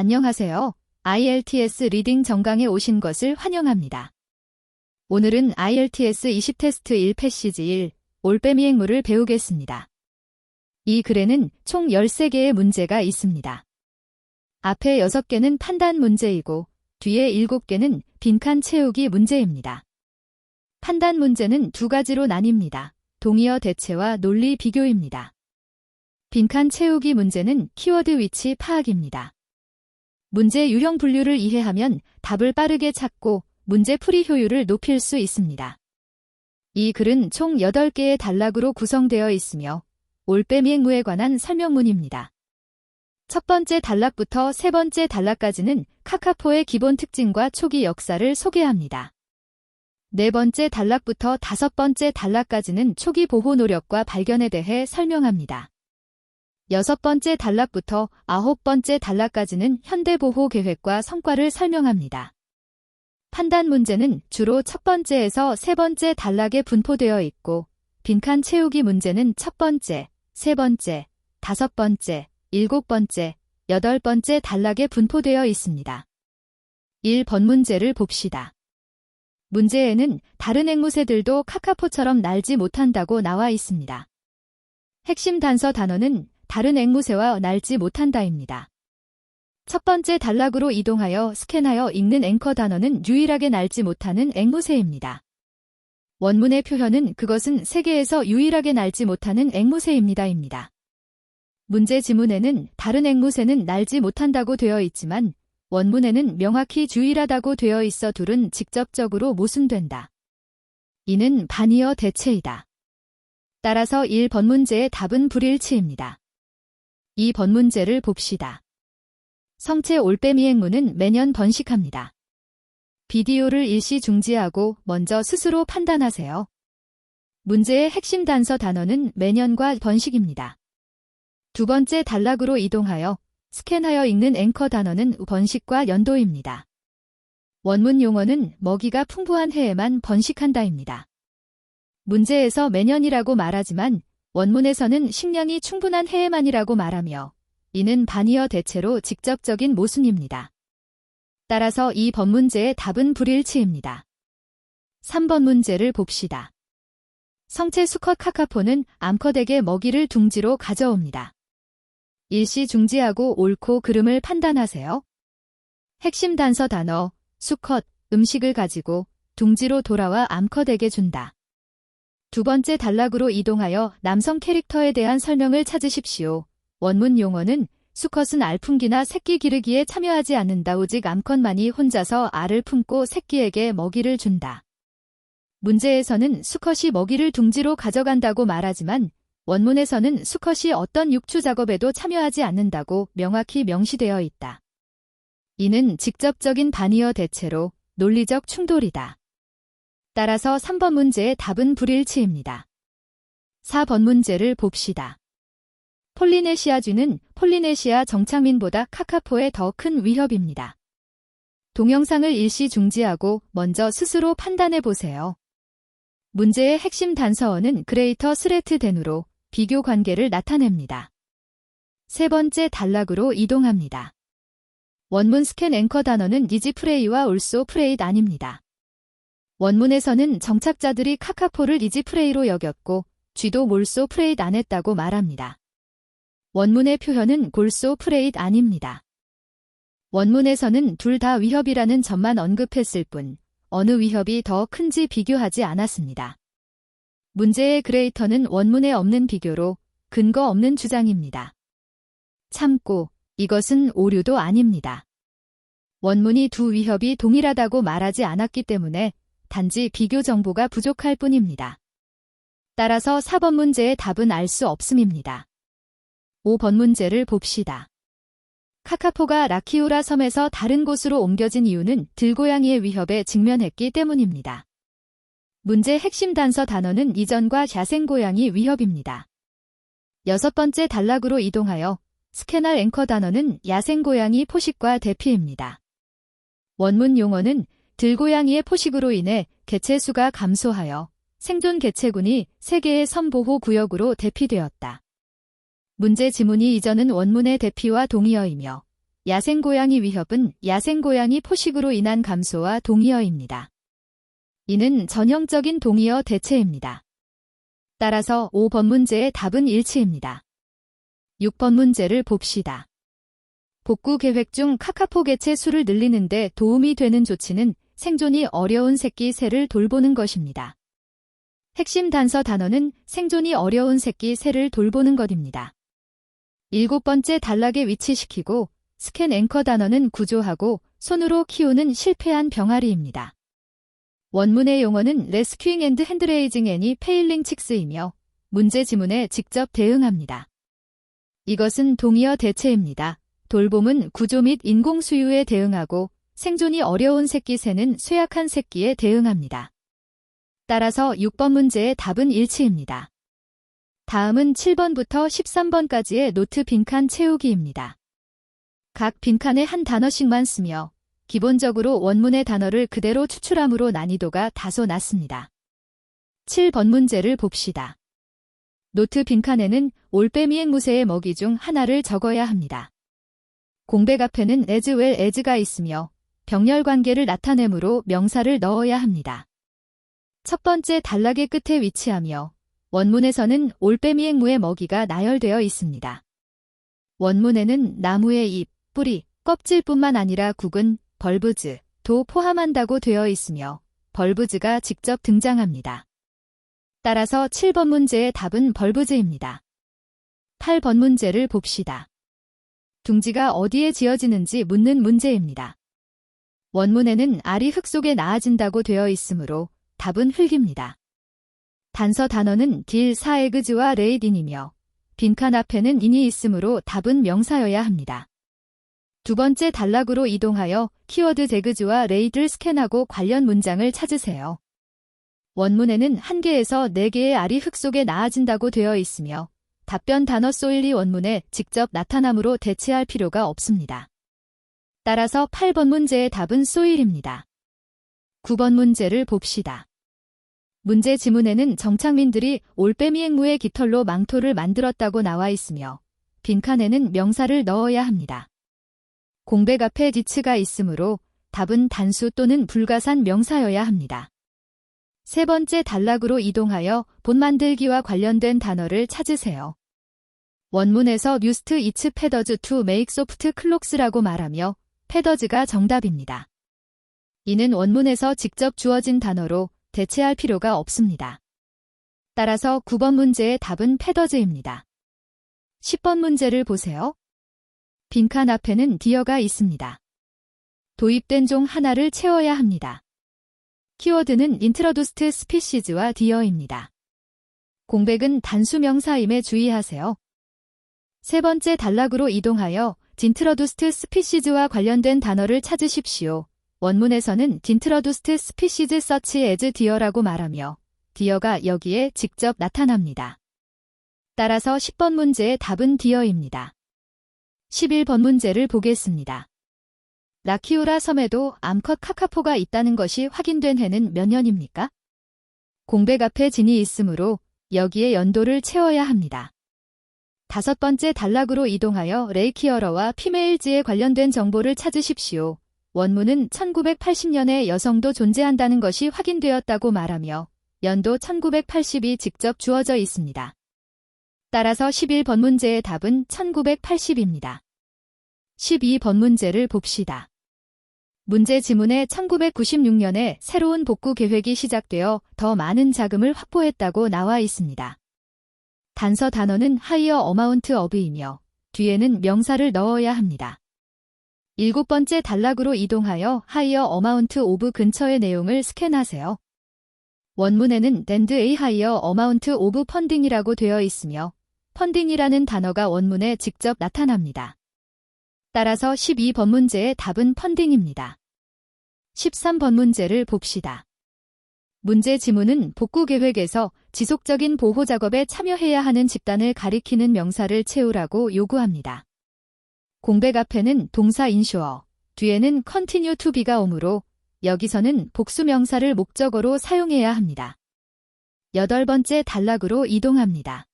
안녕하세요. IELTS 리딩 정강에 오신 것을 환영합니다. 오늘은 IELTS 20 테스트 1 패시지 1 올빼미 행무를 배우겠습니다. 이 글에는 총 13개의 문제가 있습니다. 앞에 6개는 판단 문제이고 뒤에 7개는 빈칸 채우기 문제입니다. 판단 문제는 두 가지로 나뉩니다. 동의어 대체와 논리 비교입니다. 빈칸 채우기 문제는 키워드 위치 파악입니다. 문제 유형 분류를 이해하면 답을 빠르게 찾고 문제 풀이 효율을 높일 수 있습니다. 이 글은 총 8개의 단락으로 구성되어 있으며 올빼미 행무에 관한 설명문입니다. 첫 번째 단락부터 세 번째 단락까지는 카카포의 기본 특징과 초기 역사를 소개합니다. 네 번째 단락부터 다섯 번째 단락까지는 초기 보호 노력과 발견에 대해 설명합니다. 여섯 번째 단락부터 아홉 번째 단락까지는 현대보호 계획과 성과를 설명합니다. 판단 문제는 주로 첫 번째에서 세 번째 단락에 분포되어 있고 빈칸 채우기 문제는 첫 번째, 세 번째, 다섯 번째, 일곱 번째, 여덟 번째 단락에 분포되어 있습니다. 1번 문제를 봅시다. 문제에는 다른 앵무새들도 카카포처럼 날지 못한다고 나와 있습니다. 핵심 단서 단어는 다른 앵무새와 날지 못한다입니다. 첫 번째 단락으로 이동하여 스캔하여 읽는 앵커 단어는 유일하게 날지 못하는 앵무새입니다. 원문의 표현은 그것은 세계에서 유일하게 날지 못하는 앵무새입니다입니다. 문제 지문에는 다른 앵무새는 날지 못한다고 되어 있지만 원문에는 명확히 유일하다고 되어 있어 둘은 직접적으로 모순된다. 이는 반의어 대체이다. 따라서 1번 문제의 답은 불일치입니다. 2번 문제를 봅시다. 성체 올빼미 행무는 매년 번식합니다. 비디오를 일시 중지하고 먼저 스스로 판단하세요. 문제의 핵심 단서 단어는 매년과 번식입니다. 두 번째 단락으로 이동하여 스캔하여 읽는 앵커 단어는 번식과 연도입니다. 원문 용어는 먹이가 풍부한 해에만 번식한다입니다. 문제에서 매년이라고 말하지만 원문에서는 식량이 충분한 해에만이라고 말하며 이는 반의어 대체로 직접적인 모순입니다. 따라서 이 번문제의 답은 불일치입니다. 3번 문제를 봅시다. 성체 수컷 카카포는 암컷에게 먹이를 둥지로 가져옵니다. 일시 중지하고 옳고 그름을 판단하세요. 핵심 단서 단어, 수컷, 음식을 가지고 둥지로 돌아와 암컷에게 준다. 두 번째 단락으로 이동하여 남성 캐릭터에 대한 설명을 찾으십시오. 원문 용어는 수컷은 알품기나 새끼 기르기에 참여하지 않는다. 오직 암컷만이 혼자서 알을 품고 새끼에게 먹이를 준다. 문제에서는 수컷이 먹이를 둥지로 가져간다고 말하지만 원문에서는 수컷이 어떤 육추 작업에도 참여하지 않는다고 명확히 명시되어 있다. 이는 직접적인 반의어 대체로 논리적 충돌이다. 따라서 3번 문제의 답은 불일치입니다. 4번 문제를 봅시다. 폴리네시아쥐는 폴리네시아 정착민보다 카카포에 더 큰 위협입니다. 동영상을 일시 중지하고 먼저 스스로 판단해 보세요. 문제의 핵심 단서어는 그레이터 스레트 댄으로 비교 관계를 나타냅니다. 세 번째 단락으로 이동합니다. 원문 스캔 앵커 단어는 니지 프레이와 올소 프레잇 아닙니다. 원문에서는 정착자들이 카카포를 니지 프레이로 여겼고 쥐도 몰소 프레잇 안 했다고 말합니다. 원문의 표현은 골소 프레잇 아닙니다. 원문에서는 둘 다 위협이라는 점만 언급했을 뿐 어느 위협이 더 큰지 비교하지 않았습니다. 문제의 그레이터는 원문에 없는 비교로 근거 없는 주장입니다. 참고 이것은 오류도 아닙니다. 원문이 두 위협이 동일하다고 말하지 않았기 때문에 단지 비교 정보가 부족할 뿐입니다. 따라서 4번 문제의 답은 알 수 없음입니다. 5번 문제를 봅시다. 카카포가 라키우라 섬에서 다른 곳으로 옮겨진 이유는 들고양이의 위협에 직면했기 때문입니다. 문제 핵심 단서 단어는 이전과 야생고양이 위협입니다. 여섯 번째 단락으로 이동하여 스캐널 앵커 단어는 야생고양이 포식과 대피입니다. 원문 용어는 들고양이의 포식으로 인해 개체수가 감소하여 생존 개체군이 세계의 섬보호구역으로 대피되었다. 문제 지문이 이전은 원문의 대피와 동의어이며 야생고양이 위협은 야생고양이 포식으로 인한 감소와 동의어입니다. 이는 전형적인 동의어 대체입니다. 따라서 5번 문제의 답은 일치입니다. 6번 문제를 봅시다. 복구 계획 중 카카포 개체 수를 늘리는 데 도움이 되는 조치는 생존이 어려운 새끼 새를 돌보는 것입니다. 핵심 단서 단어는 생존이 어려운 새끼 새를 돌보는 것입니다. 7번째 단락에 위치시키고 스캔 앵커 단어는 구조하고 손으로 키우는 실패한 병아리입니다. 원문의 용어는 Rescuing and Hand-Raising Any Failing Chicks이며 문제 지문에 직접 대응합니다. 이것은 동의어 대체입니다. 돌봄은 구조 및 인공 수유에 대응하고 생존이 어려운 새끼 새는 쇠약한 새끼에 대응합니다. 따라서 6번 문제의 답은 일치입니다. 다음은 7번부터 13번까지의 노트 빈칸 채우기입니다. 각 빈칸에 한 단어씩만 쓰며 기본적으로 원문의 단어를 그대로 추출함으로 난이도가 다소 낮습니다. 7번 문제를 봅시다. 노트 빈칸에는 올빼미 앵무새의 먹이 중 하나를 적어야 합니다. 공백 앞에는 as well as가 있으며 병렬 관계를 나타내므로 명사를 넣어야 합니다. 첫 번째 단락의 끝에 위치하며 원문에서는 올빼미 앵무의 먹이가 나열되어 있습니다. 원문에는 나무의 잎, 뿌리, 껍질뿐만 아니라 국은, 벌브즈, 도 포함한다고 되어 있으며 벌브즈가 직접 등장합니다. 따라서 7번 문제의 답은 벌브즈입니다. 8번 문제를 봅시다. 둥지가 어디에 지어지는지 묻는 문제입니다. 원문에는 알이 흙 속에 나아진다고 되어 있으므로 답은 흙입니다. 단서 단어는 딜, 사, 에그즈와 레이딘이며 빈칸 앞에는 인이 있으므로 답은 명사여야 합니다. 두 번째 단락으로 이동하여 키워드 데그즈와 레이드를 스캔하고 관련 문장을 찾으세요. 원문에는 1개에서 4개의 알이 흙 속에 나아진다고 되어 있으며 답변 단어 소일이 원문에 직접 나타나므로 대체할 필요가 없습니다. 따라서 8번 문제의 답은 소일입니다. 9번 문제를 봅시다. 문제 지문에는 정착민들이 올빼미 앵무의 깃털로 망토를 만들었다고 나와 있으며 빈칸에는 명사를 넣어야 합니다. 공백 앞에 디츠가 있으므로 답은 단수 또는 불가산 명사여야 합니다. 세 번째 단락으로 이동하여 본 만들기와 관련된 단어를 찾으세요. 원문에서 used its feathers to make soft cloths라고 말하며 feathers가 정답입니다. 이는 원문에서 직접 주어진 단어로 대체할 필요가 없습니다. 따라서 9번 문제의 답은 feathers입니다. 10번 문제를 보세요. 빈칸 앞에는 디어가 있습니다. 도입된 종 하나를 채워야 합니다. 키워드는 introduced species와 디어입니다. 공백은 단수 명사임에 주의하세요. 세 번째 단락으로 이동하여 introduced species와 관련된 단어를 찾으십시오. 원문에서는 introduced species such as deer라고 말하며 디어가 여기에 직접 나타납니다. 따라서 10번 문제의 답은 디어입니다. 11번 문제를 보겠습니다. 라키우라 섬에도 암컷 카카포가 있다는 것이 확인된 해는 몇 년입니까? 공백 앞에 진이 있으므로 여기에 연도를 채워야 합니다. 다섯 번째 단락으로 이동하여 레이키어러와 피메일즈에 관련된 정보를 찾으십시오. 원문은 1980년에 여성도 존재한다는 것이 확인되었다고 말하며 연도 1980이 직접 주어져 있습니다. 따라서 11번 문제의 답은 1980입니다. 12번 문제를 봅시다. 문제 지문에 1996년에 새로운 복구 계획이 시작되어 더 많은 자금을 확보했다고 나와 있습니다. 단서 단어는 higher amount of이며 뒤에는 명사를 넣어야 합니다. 7번째 단락으로 이동하여 higher amount of 근처의 내용을 스캔하세요. 원문에는 and a higher amount of funding이라고 되어 있으며 펀딩이라는 단어가 원문에 직접 나타납니다. 따라서 12번 문제의 답은 펀딩입니다. 13번 문제를 봅시다. 문제 지문은 복구 계획에서 지속적인 보호 작업에 참여해야 하는 집단을 가리키는 명사를 채우라고 요구합니다. 공백 앞에는 동사 ensure, 뒤에는 continue to be가 오므로 여기서는 복수 명사를 목적어로 사용해야 합니다. 8번째 단락으로 이동합니다.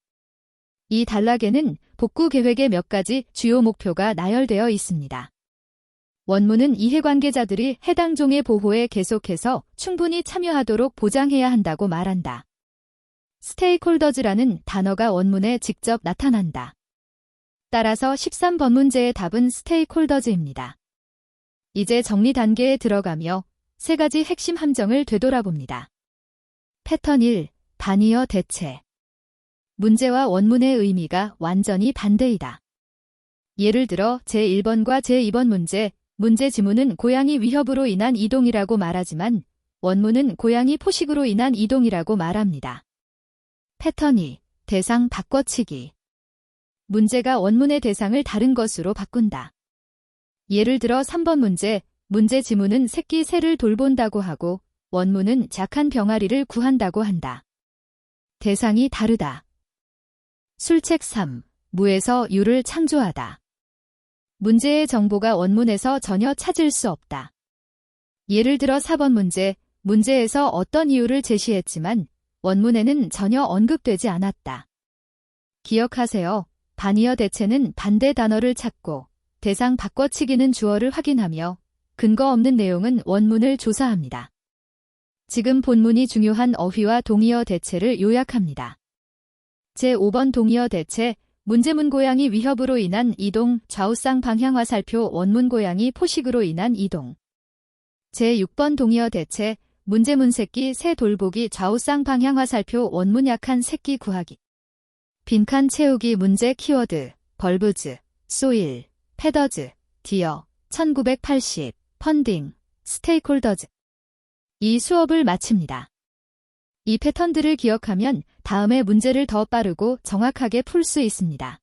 이 단락에는 복구 계획의 몇 가지 주요 목표가 나열되어 있습니다. 원문은 이해관계자들이 해당 종의 보호에 계속해서 충분히 참여하도록 보장해야 한다고 말한다. 스테이크홀더즈라는 단어가 원문에 직접 나타난다. 따라서 13번 문제의 답은 스테이크홀더즈입니다. 이제 정리 단계에 들어가며 세 가지 핵심 함정을 되돌아봅니다. 패턴 1. 반의어 대체. 문제와 원문의 의미가 완전히 반대이다. 예를 들어 제1번과 제2번 문제 지문은 고양이 위협으로 인한 이동이라고 말하지만 원문은 고양이 포식으로 인한 이동이라고 말합니다. 패턴 2. 대상 바꿔치기. 문제가 원문의 대상을 다른 것으로 바꾼다. 예를 들어 3번 문제 지문은 새끼 새를 돌본다고 하고 원문은 약한 병아리를 구한다고 한다. 대상이 다르다. 술책 3. 무에서 유를 창조하다. 문제의 정보가 원문에서 전혀 찾을 수 없다. 예를 들어 4번 문제에서 어떤 이유를 제시했지만 원문에는 전혀 언급되지 않았다. 기억하세요. 반의어 대체는 반대 단어를 찾고 대상 바꿔치기는 주어를 확인하며 근거 없는 내용은 원문을 조사합니다. 지금 본문이 중요한 어휘와 동의어 대체를 요약합니다. 제5번 동의어 대체. 문제문 고양이 위협으로 인한 이동, 좌우쌍 방향 화살표 원문 고양이 포식으로 인한 이동. 제6번 동의어 대체. 문제문 새끼 새 돌보기 좌우쌍 방향 화살표 원문 약한 새끼 구하기. 빈칸 채우기 문제 키워드, 벌브즈, 소일, 패더즈, 디어, 1980, 펀딩, 스테이크홀더즈. 이 수업을 마칩니다. 이 패턴들을 기억하면 다음에 문제를 더 빠르고 정확하게 풀 수 있습니다.